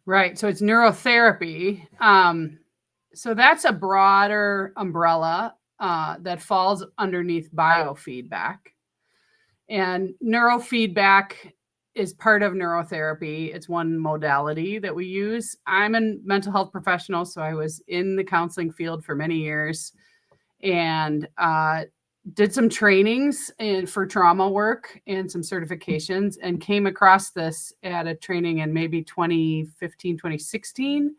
Right. So it's neurotherapy. So that's a broader umbrella that falls underneath biofeedback. And neurofeedback is part of neurotherapy. It's one modality that we use. I'm a mental health professional, so I was in the counseling field for many years and did some trainings for trauma work and some certifications, and came across this at a training in maybe 2015, 2016.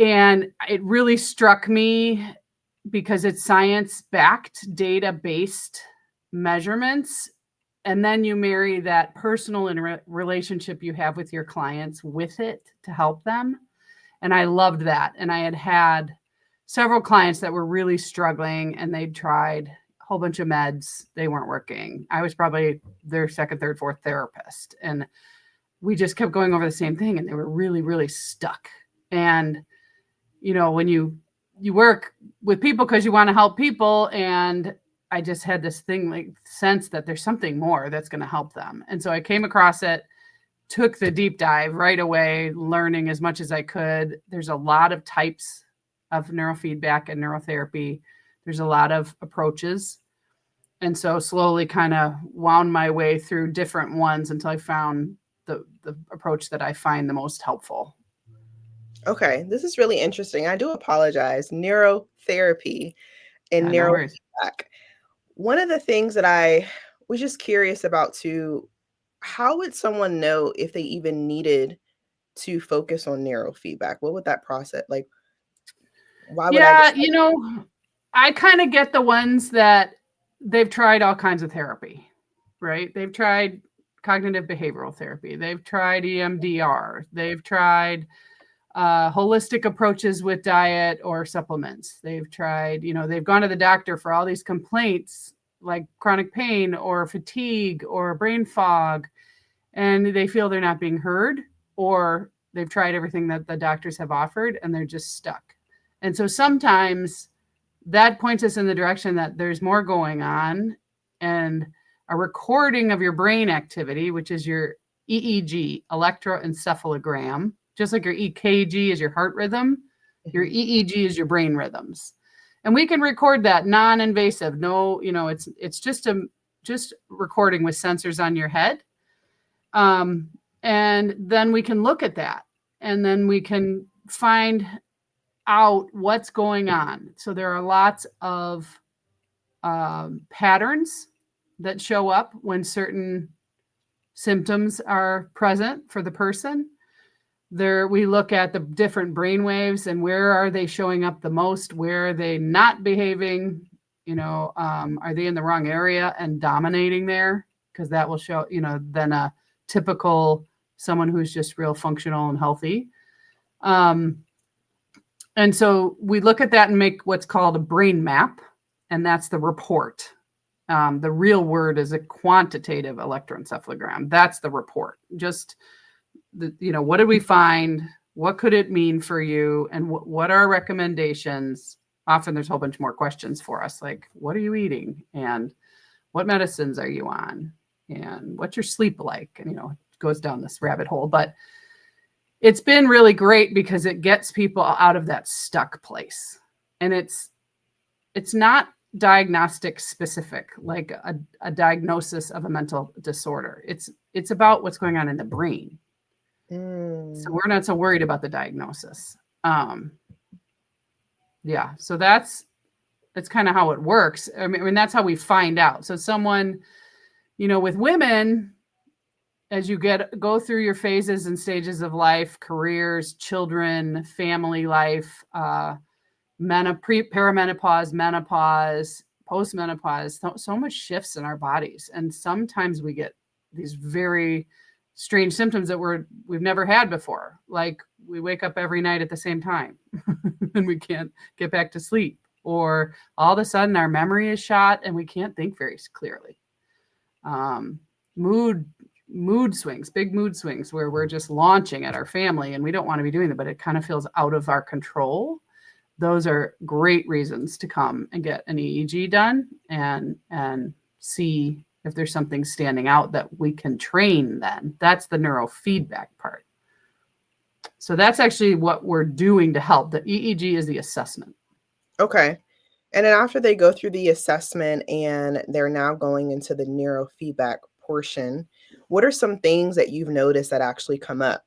And it really struck me because it's science-backed, data-based measurements. And then you marry that personal and relationship you have with your clients with it to help them. And I loved that. And I had several clients that were really struggling, and they'd tried a whole bunch of meds. They weren't working. I was probably their second, third, fourth therapist. And we just kept going over the same thing, and they were really, really stuck. And, when you work with people because you want to help people, and I just had this sense that there's something more that's going to help them. And so I came across it, took the deep dive right away, learning as much as I could. There's a lot of types of neurofeedback and neurotherapy. There's a lot of approaches. And so slowly kind of wound my way through different ones until I found the approach that I find the most helpful. Okay, this is really interesting. I do apologize. Neurotherapy and neurofeedback. One of the things that I was just curious about too, how would someone know if they even needed to focus on neurofeedback? What would that process like? Why would I? I kind of get the ones that they've tried all kinds of therapy, right? They've tried cognitive behavioral therapy. They've tried EMDR. They've tried holistic approaches with diet or supplements. They've tried, they've gone to the doctor for all these complaints like chronic pain or fatigue or brain fog, and they feel they're not being heard, or they've tried everything that the doctors have offered and they're just stuck. And so sometimes that points us in the direction that there's more going on, and a recording of your brain activity, which is your EEG, electroencephalogram, just like your EKG is your heart rhythm, your EEG is your brain rhythms. And we can record that non-invasive. No, it's just recording with sensors on your head. And then we can look at that, and then we can find out what's going on. So there are lots of patterns that show up when certain symptoms are present for the person. We look at the different brain waves and where are they showing up the most, where are they not behaving, are they in the wrong area and dominating there? Because that will show, then a typical someone who's just real functional and healthy. And so we look at that and make what's called a brain map, and that's the report. The real word is a quantitative electroencephalogram. That's the report. Just, what did we find? What could it mean for you? And what are our recommendations? Often there's a whole bunch more questions for us, like, what are you eating? And what medicines are you on? And what's your sleep like? And, it goes down this rabbit hole. But it's been really great because it gets people out of that stuck place. And it's not diagnostic specific, like a diagnosis of a mental disorder. It's about what's going on in the brain. So we're not so worried about the diagnosis. So that's kind of how it works. I mean, that's how we find out. So someone, with women, as you go through your phases and stages of life, careers, children, family life, perimenopause, menopause, postmenopause, so much shifts in our bodies. And sometimes we get these very strange symptoms that we've never had before. Like we wake up every night at the same time and we can't get back to sleep. Or all of a sudden our memory is shot and we can't think very clearly. Mood swings, big mood swings where we're just launching at our family and we don't want to be doing that, but it kind of feels out of our control. Those are great reasons to come and get an EEG done and see if there's something standing out that we can train then. That's the neurofeedback part. So that's actually what we're doing to help. The EEG is the assessment. Okay. And then after they go through the assessment and they're now going into the neurofeedback portion, what are some things that you've noticed that actually come up?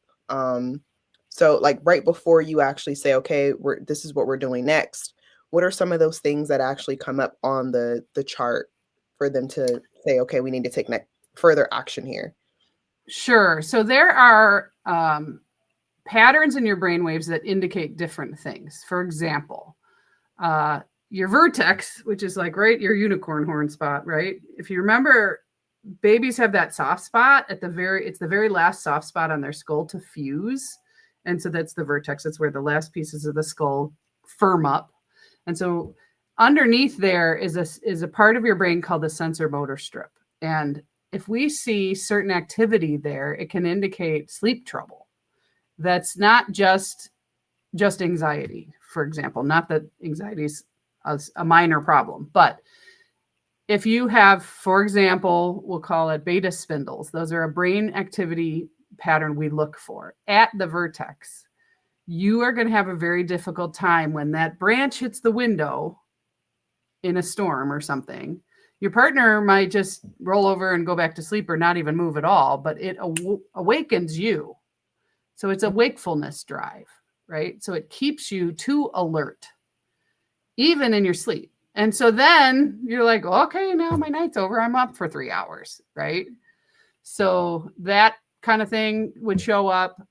So like right before you actually say, okay, this is what we're doing next. What are some of those things that actually come up on the chart for them to say, okay, we need to take further action here? Sure. So there are patterns in your brain waves that indicate different things. For example, your vertex, which is like your unicorn horn spot, right? If you remember, babies have that soft spot it's the very last soft spot on their skull to fuse. And so that's the vertex. It's where the last pieces of the skull firm up. And so underneath there is a part of your brain called the sensor motor strip. And if we see certain activity there, it can indicate sleep trouble. That's not just anxiety, for example. Not that anxiety is a minor problem, but if you have, for example, we'll call it beta spindles. Those are a brain activity pattern we look for at the vertex. You are going to have a very difficult time when that branch hits the window in a storm or something. Your partner might just roll over and go back to sleep or not even move at all, but it awakens you. So it's a wakefulness drive, right? So it keeps you too alert, even in your sleep. And so then you're like, okay, now my night's over. I'm up for 3 hours, right? So that kind of thing would show up.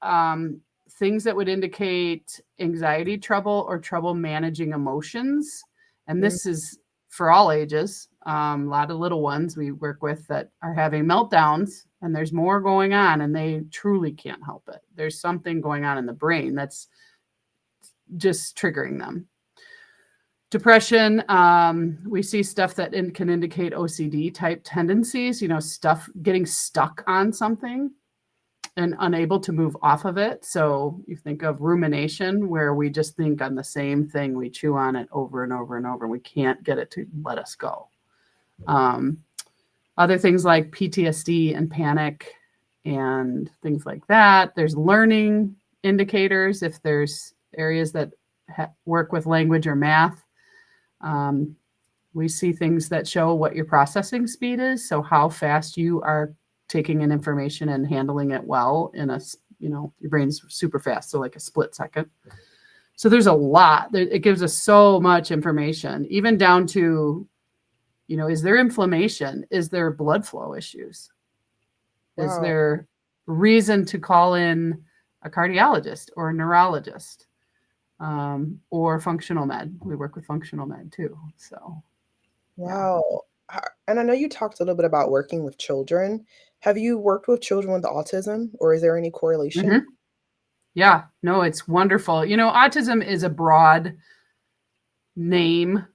Things that would indicate anxiety trouble or trouble managing emotions. And this is for all ages. A lot of little ones we work with that are having meltdowns, and there's more going on, and they truly can't help it. There's something going on in the brain that's just triggering them. Depression, we see stuff that can indicate OCD type tendencies, stuff getting stuck on something and unable to move off of it. So you think of rumination, where we just think on the same thing. We chew on it over and over and over. We can't get it to let us go. Other things like PTSD and panic and things like that. There's learning indicators if there's areas that work with language or math. We see things that show what your processing speed is. So how fast you are taking in information and handling it well in your brain's super fast. So like a split second. So there's a lot. It gives us so much information, even down to, is there inflammation? Is there blood flow issues? Wow. Is there reason to call in a cardiologist or a neurologist? Or functional med. We work with functional med too. So, wow. Yeah. And I know you talked a little bit about working with children. Have you worked with children with autism, or is there any correlation? Mm-hmm. Yeah, no, it's wonderful. Autism is a broad name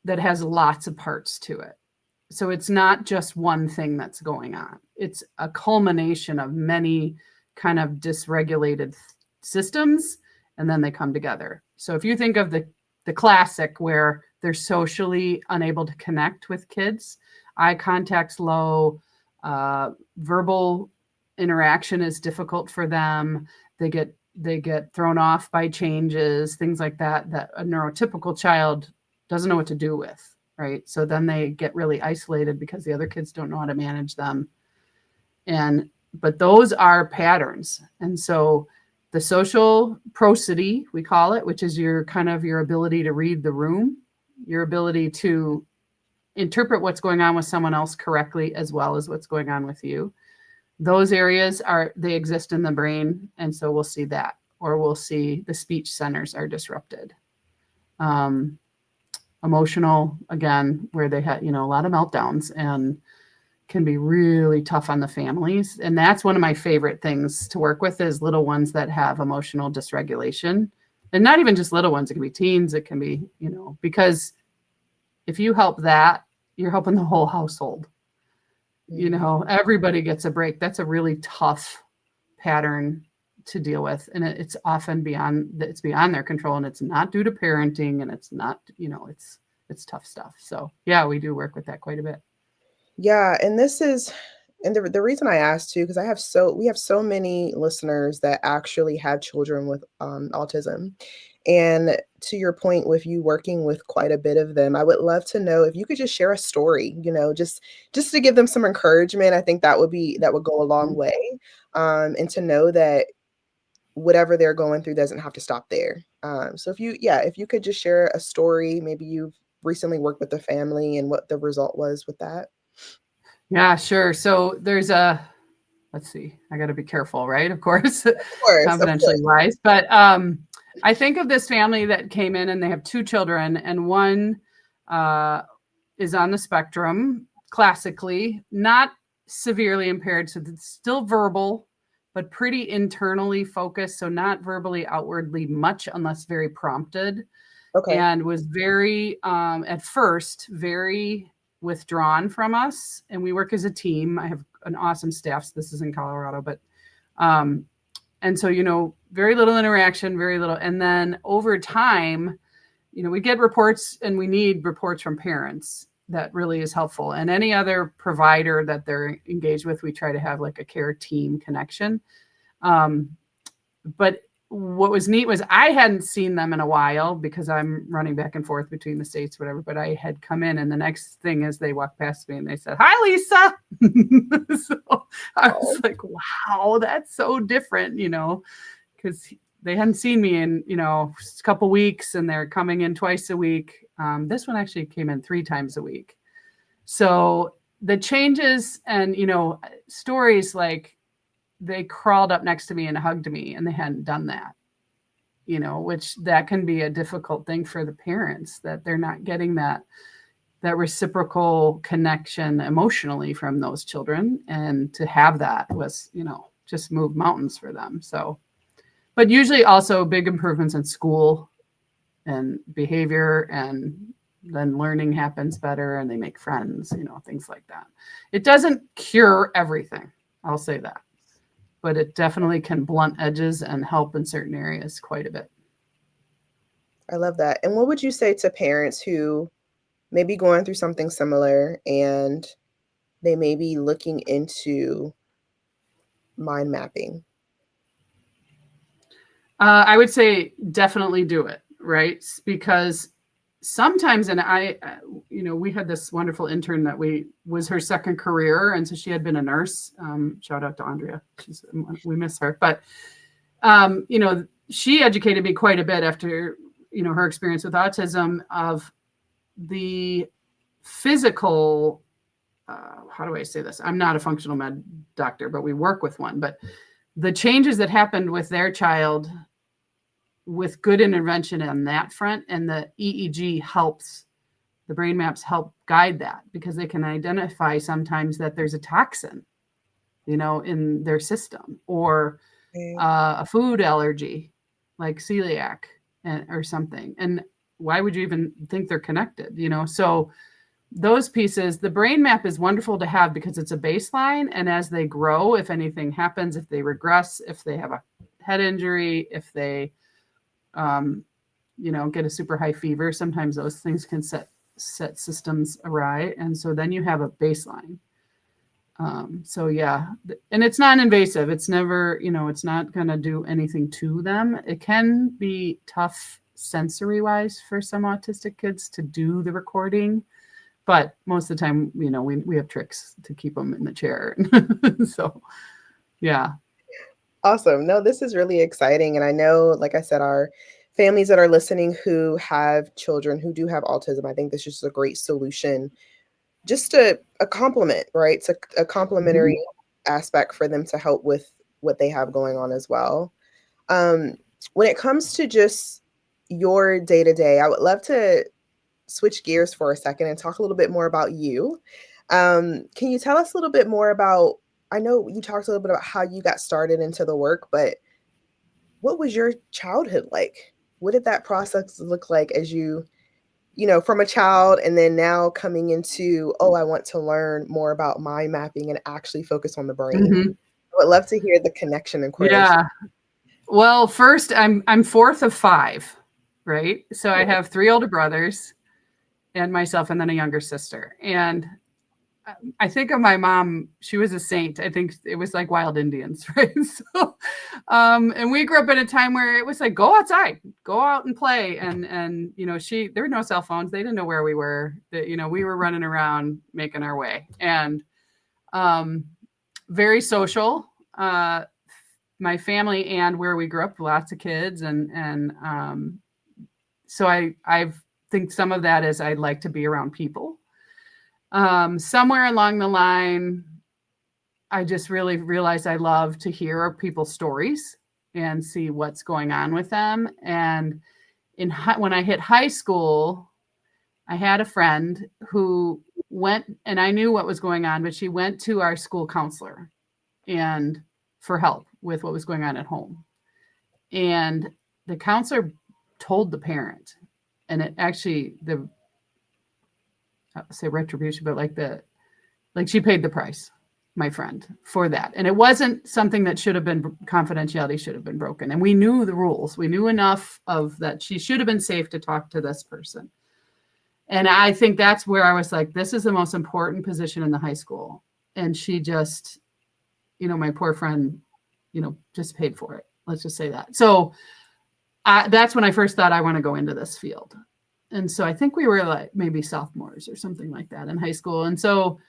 that has lots of parts to it. So it's not just one thing that's going on. It's a culmination of many kind of dysregulated systems, and then they come together. So if you think of the classic where they're socially unable to connect with kids, eye contact's low, verbal interaction is difficult for them. They get thrown off by changes, things like that a neurotypical child doesn't know what to do with, right? So then they get really isolated because the other kids don't know how to manage them. But those are patterns. And so the social prosody, we call it, which is your ability to read the room, your ability to interpret what's going on with someone else correctly, as well as what's going on with you. Those areas they exist in the brain. And so we'll see that, or we'll see the speech centers are disrupted. Emotional, again, where they had, a lot of meltdowns and can be really tough on the families. And that's one of my favorite things to work with is little ones that have emotional dysregulation. And not even just little ones, it can be teens, it can be, because if you help that, you're helping the whole household. Everybody gets a break. That's a really tough pattern to deal with. And it's often beyond their control, and it's not due to parenting, and it's not, it's tough stuff. So yeah, we do work with that quite a bit. Yeah. And this is And the reason I asked too, because we have so many listeners that actually have children with autism. And to your point, with you working with quite a bit of them, I would love to know if you could just share a story, just to give them some encouragement. I think that would go a long way. And to know that whatever they're going through doesn't have to stop there. So if you could just share a story, maybe you've recently worked with a family and what the result was with that. Yeah, sure. So there's let's see, I got to be careful, right? Of course, Of confidentially course. wise. But I think of this family that came in and they have 2 children, and one is on the spectrum, classically, not severely impaired. So it's still verbal, but pretty internally focused. So not verbally outwardly much unless very prompted. Okay. And was very, at first, very withdrawn from us. And we work as a team. I have an awesome staff. So this is in Colorado, but, and so, very little interaction, very little. And then over time, we get reports and we need reports from parents. That really is helpful. And any other provider that they're engaged with, we try to have like a care team connection. But what was neat was I hadn't seen them in a while because I'm running back and forth between the states, whatever, but I had come in and the next thing is they walked past me and they said, "Hi, Lisa." So I was like, wow, that's so different, because they hadn't seen me in, a couple weeks and they're coming in twice a week. This one actually came in 3 times a week. So the changes and, stories like, they crawled up next to me and hugged me and they hadn't done that, which that can be a difficult thing for the parents, that they're not getting that reciprocal connection emotionally from those children. And to have that was, just moved mountains for them. So, but usually also big improvements in school and behavior, and then learning happens better and they make friends, things like that. It doesn't cure everything, I'll say that, but it definitely can blunt edges and help in certain areas quite a bit. I love that. And what would you say to parents who may be going through something similar and they may be looking into mind mapping? I would say definitely do it, right? Because sometimes, and we had this wonderful intern that was her second career. And so she had been a nurse. Shout out to Andrea. We miss her. But, she educated me quite a bit after, her experience with autism, of the physical, how do I say this? I'm not a functional med doctor, but we work with one. But the changes that happened with their child with good intervention on that front, and the EEG helps, the brain maps help guide that, because they can identify sometimes that there's a toxin, in their system, or a food allergy like celiac or something. And why would you even think they're connected? So those pieces, the brain map is wonderful to have because it's a baseline. And as they grow, if anything happens, if they regress, if they have a head injury, if they, get a super high fever, sometimes those things can set systems awry. And so then you have a baseline. So yeah, and it's non-invasive. It's never, it's not going to do anything to them. It can be tough sensory wise for some autistic kids to do the recording, but most of the time, we have tricks to keep them in the chair. So, yeah. Awesome. No, this is really exciting. And I know, like I said, our families that are listening who have children who do have autism, I think this is just a great solution, just a complement, right? It's a complementary aspect for them to help with what they have going on as well. When it comes to just your day-to-day, I would love to switch gears for a second and talk a little bit more about you. Can you tell us a little bit more about, I know you talked a little bit about how you got started into the work, but what was your childhood like? What did that process look like as from a child and then now coming into, I want to learn more about mind mapping and actually focus on the brain? I would love to hear the connection and correlation. Yeah. Well, first, I'm fourth of 5, right? So I have 3 older brothers and myself, and then a younger sister. And I think of my mom, she was a saint. I think it was like wild Indians, right? So, and we grew up in a time where it was like, go outside, go out and play. And, you know, there were no cell phones. They didn't know where we were, that, you know, we were running around making our way, and, very social, my family and where we grew up, lots of kids. And, so I think some of that is I'd like to be around people. Somewhere along the line, I just really realized I love to hear people's stories and see what's going on with them. And when I hit high school, I had a friend who went, and I knew what was going on, but she went to our school counselor and for help with what was going on at home. And the counselor told the parent, and it actually, I say retribution, but like she paid the price, my friend, for that. And it wasn't something that should have been, confidentiality should have been broken. And we knew the rules. We knew enough of that. She should have been safe to talk to this person. And I think that's where I was like, this is the most important position in the high school. And she just, you know, my poor friend, you know, just paid for it. Let's just say that. So that's when I first thought I want to go into this field. And so I think we were like maybe sophomores or something like that in high school. And so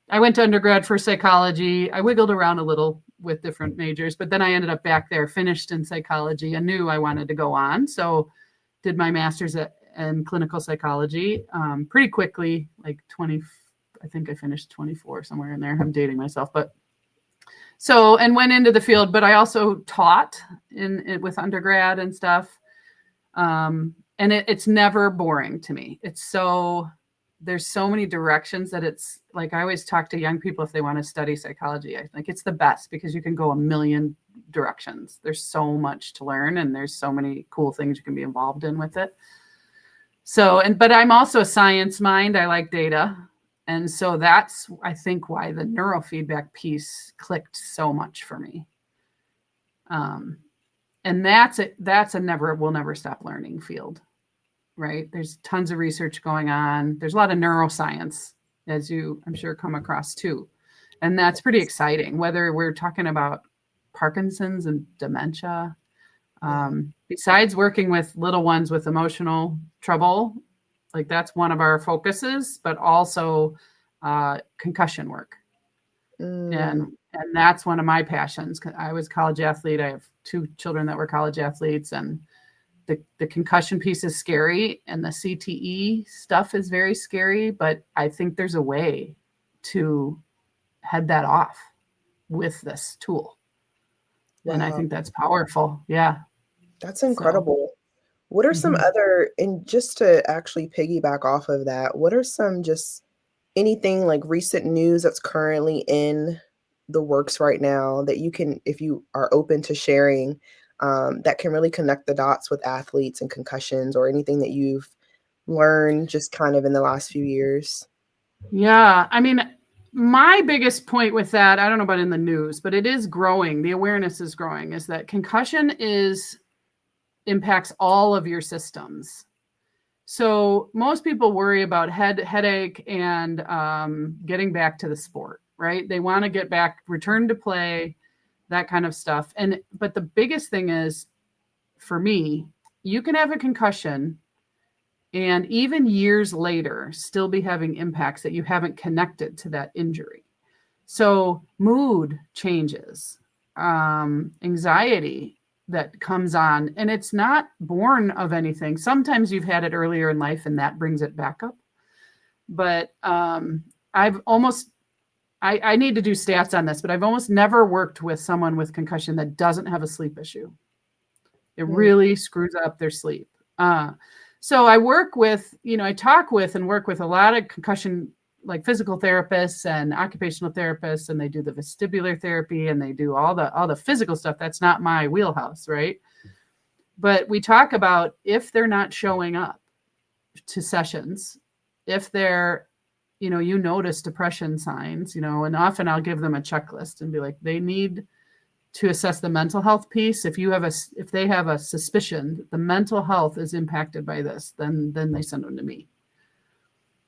I went to undergrad for psychology. I wiggled around a little with different majors, but then I ended up back there, finished in psychology, and knew I wanted to go on. So did my master's in clinical psychology pretty quickly, like 20, I think I finished 24, somewhere in there. I'm dating myself, but so, and went into the field, but I also taught with undergrad and stuff. And it's never boring to me. There's so many directions that it's like, I always talk to young people if they want to study psychology. I think it's the best because you can go a million directions. There's so much to learn, and there's so many cool things you can be involved in with it. So, but I'm also a science mind. I like data. And so that's, I think, why the neurofeedback piece clicked so much for me. And that's a we'll never stop learning field, right? There's tons of research going on. There's a lot of neuroscience, as you, I'm sure, come across too. And that's pretty exciting, whether we're talking about Parkinson's and dementia. Besides working with little ones with emotional trouble, like that's one of our focuses, but also concussion work. And that's one of my passions. I was a college athlete. I have 2 children that were college athletes, and the concussion piece is scary, and the CTE stuff is very scary, but I think there's a way to head that off with this tool. Wow. And I think that's powerful. Yeah. That's incredible. So, what are some other, and just to actually piggyback off of that, what are some just anything like recent news that's currently in the works right now that you can, if you are open to sharing, that can really connect the dots with athletes and concussions, or anything that you've learned just kind of in the last few years? Yeah. I mean, my biggest point with that, I don't know about in the news, but it is growing. The awareness is growing, is that concussion impacts all of your systems. So most people worry about headache and getting back to the sport, right? They want to get back, return to play, that kind of stuff. But the biggest thing is, for me, you can have a concussion and even years later still be having impacts that you haven't connected to that injury. So mood changes, anxiety that comes on, and it's not born of anything. Sometimes you've had it earlier in life and that brings it back up. But I need to do stats on this, but I've almost never worked with someone with concussion that doesn't have a sleep issue. It really screws up their sleep. So I work with, I talk with and work with a lot of concussion, like physical therapists and occupational therapists, and they do the vestibular therapy and they do all the physical stuff. That's not my wheelhouse, right? But we talk about if they're not showing up to sessions, if they're, you notice depression signs, and often I'll give them a checklist and be like, they need to assess the mental health piece. If they have a suspicion that the mental health is impacted by this, then they send them to me.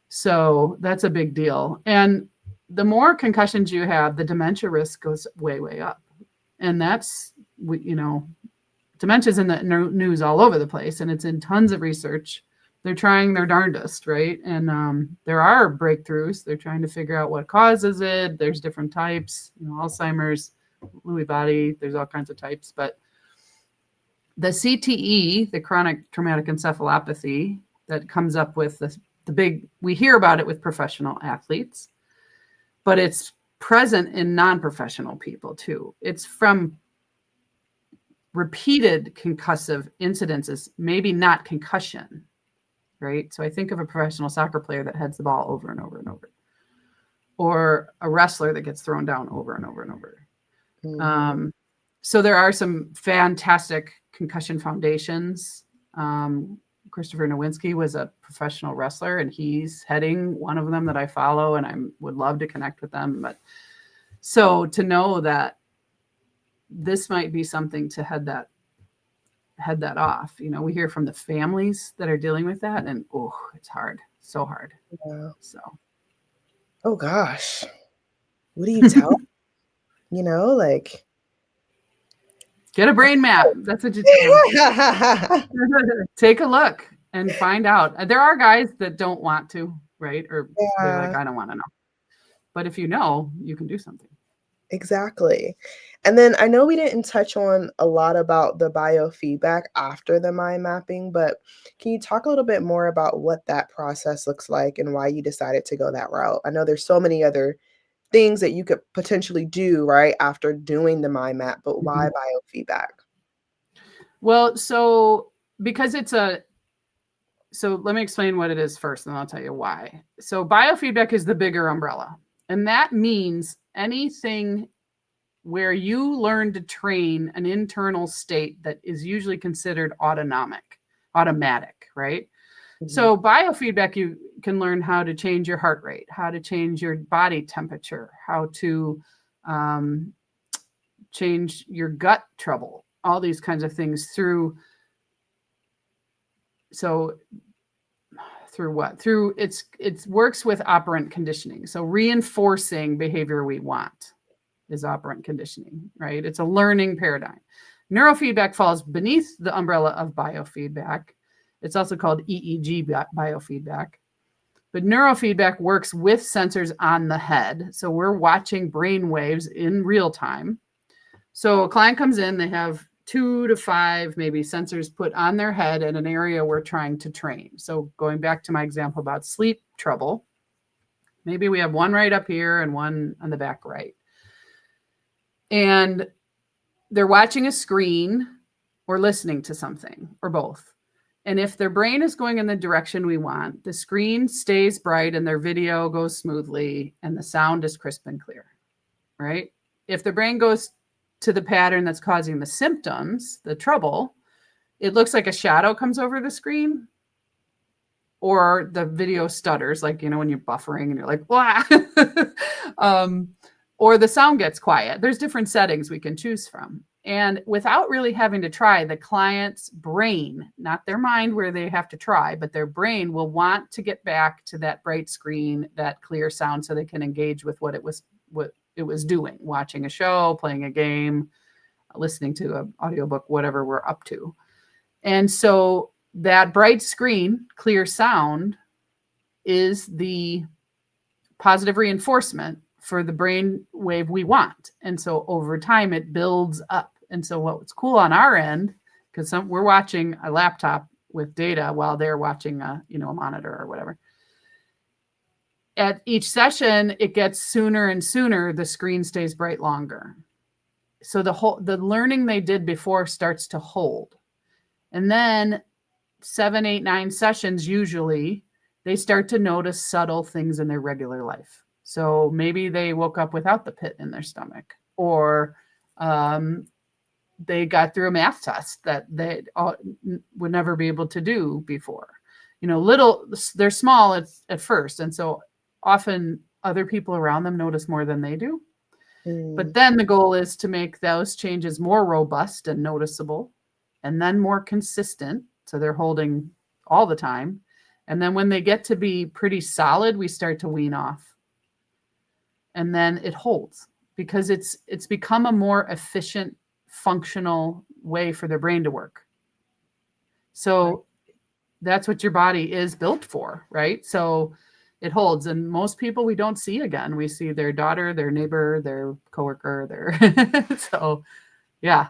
So that's a big deal. And the more concussions you have, the dementia risk goes way, way up. And that's, dementia is in the news all over the place, and it's in tons of research. They're trying their darndest, right? And there are breakthroughs. They're trying to figure out what causes it. There's different types, Alzheimer's, Lewy body, there's all kinds of types. But the CTE, the chronic traumatic encephalopathy, that comes up with the big, we hear about it with professional athletes, but it's present in non-professional people too. It's from repeated concussive incidences, maybe not concussion, right? So I think of a professional soccer player that heads the ball over and over and over, or a wrestler that gets thrown down over and over and over. Mm-hmm. So there are some fantastic concussion foundations. Christopher Nowinski was a professional wrestler, and he's heading one of them that I follow, and I would love to connect with them. But so to know that this might be something to head that off. We hear from the families that are dealing with that, and it's hard, so hard. Yeah. So, oh gosh, what do you tell? Like, get a brain map. That's what you tell. Take a look and find out. There are guys that don't want to, right? Or they're like, I don't want to know. But if you know, you can do something. Exactly. And then I know we didn't touch on a lot about the biofeedback after the mind mapping, but can you talk a little bit more about what that process looks like and why you decided to go that route? I know there's so many other things that you could potentially do right after doing the mind map, but why biofeedback? Well, so because so let me explain what it is first, and then I'll tell you why. So biofeedback is the bigger umbrella, and that means anything where you learn to train an internal state that is usually considered automatic, right? Mm-hmm. So biofeedback, you can learn how to change your heart rate, how to change your body temperature, how to change your gut trouble, all these kinds of things through what? Through it works with operant conditioning. So reinforcing behavior we want is operant conditioning, right? It's a learning paradigm. Neurofeedback falls beneath the umbrella of biofeedback. It's also called EEG biofeedback. But neurofeedback works with sensors on the head. So we're watching brain waves in real time. So a client comes in, they have 2 to 5 maybe sensors put on their head in an area we're trying to train. So going back to my example about sleep trouble, maybe we have one right up here and one on the back right. And they're watching a screen or listening to something or both. And if their brain is going in the direction we want, the screen stays bright and their video goes smoothly and the sound is crisp and clear, right? If the brain goes to the pattern that's causing the symptoms, the trouble, it looks like a shadow comes over the screen, or the video stutters, like, when you're buffering and you're like, blah. Or the sound gets quiet. There's different settings we can choose from. And without really having to try, the client's brain, not their mind where they have to try, but their brain will want to get back to that bright screen, that clear sound, so they can engage with what it was doing, watching a show, playing a game, listening to an audiobook, whatever we're up to. And so that bright screen, clear sound is the positive reinforcement for the brain wave we want. And so over time, it builds up. And so what's cool on our end, because we're watching a laptop with data while they're watching a monitor or whatever. At each session, it gets sooner and sooner, the screen stays bright longer. So the learning they did before starts to hold. And then 7, 8, 9 sessions, usually, they start to notice subtle things in their regular life. So maybe they woke up without the pit in their stomach, or they got through a math test that they would never be able to do before. They're small at first. And so often other people around them notice more than they do. But then the goal is to make those changes more robust and noticeable, and then more consistent. So they're holding all the time. And then when they get to be pretty solid, we start to wean off. and then it holds, because it's become a more efficient, functional way for their brain to work. So that's what your body is built for, right? So it holds. And most people we don't see again. We see their daughter, their neighbor, their coworker, so yeah.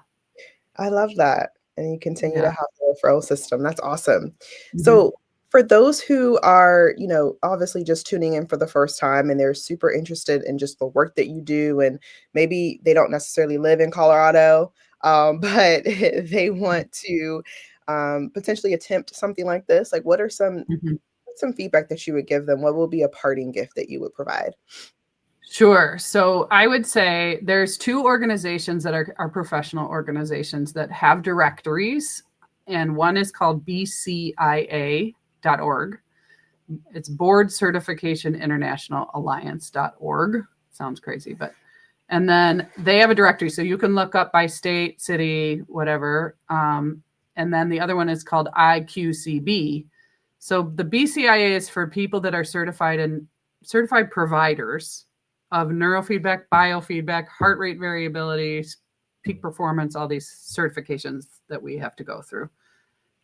I love that. And you continue to Yeah. have the referral system. That's awesome. Mm-hmm. So for those who are, obviously just tuning in for the first time and they're super interested in just the work that you do, and maybe they don't necessarily live in Colorado, but they want to potentially attempt something like this, like what are some feedback that you would give them? What will be a parting gift that you would provide? Sure. So I would say there's two organizations that are professional organizations that have directories, and one is called bcia.org. It's Board Certification International Alliance.org. Sounds crazy, and then they have a directory, so you can look up by state, city, whatever. And then the other one is called IQCB. So the BCIA is for people that are certified providers of neurofeedback, biofeedback, heart rate variability, peak performance, all these certifications that we have to go through.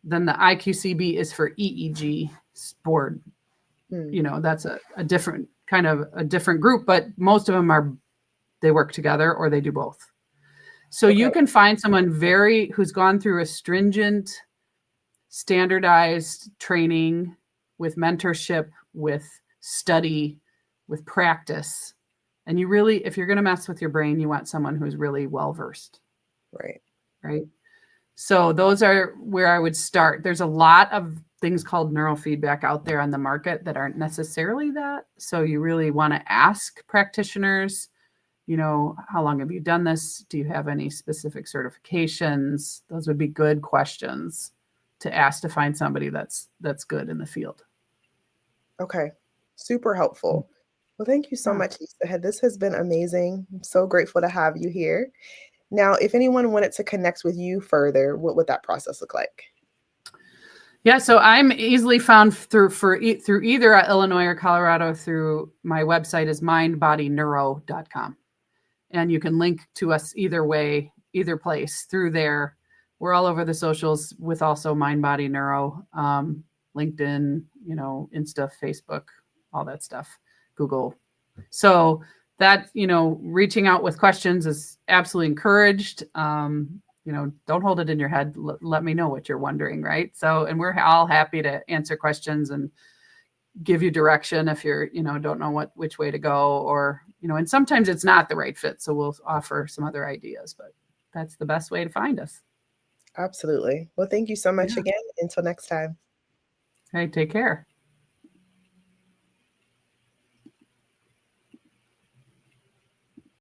Then the IQCB is for EEG board. That's a different kind of a different group, but most of them they work together or they do both. So you can find someone who's gone through a stringent, standardized training with mentorship, with study, with practice. And you really, if you're going to mess with your brain, you want someone who's really well-versed. Right. So those are where I would start. There's a lot of things called neurofeedback out there on the market that aren't necessarily that. So you really want to ask practitioners, how long have you done this? Do you have any specific certifications? Those would be good questions to ask to find somebody that's good in the field. Okay. Super helpful. Well, thank you so much, Lisa. This has been amazing. I'm so grateful to have you here. Now, if anyone wanted to connect with you further, what would that process look like? Yeah, so I'm easily found through either Illinois or Colorado through my website is mindbodyneuro.com. And you can link to us either way, either place through there. We're all over the socials with also Mind Body Neuro, LinkedIn, Insta, Facebook, all that stuff, Google. So that, reaching out with questions is absolutely encouraged. Don't hold it in your head. Let me know what you're wondering, right? So, and we're all happy to answer questions and give you direction if you're, don't know which way to go, or, and sometimes it's not the right fit. So we'll offer some other ideas, but that's the best way to find us. Absolutely. Well, thank you so much again. Until next time. Hey, take care.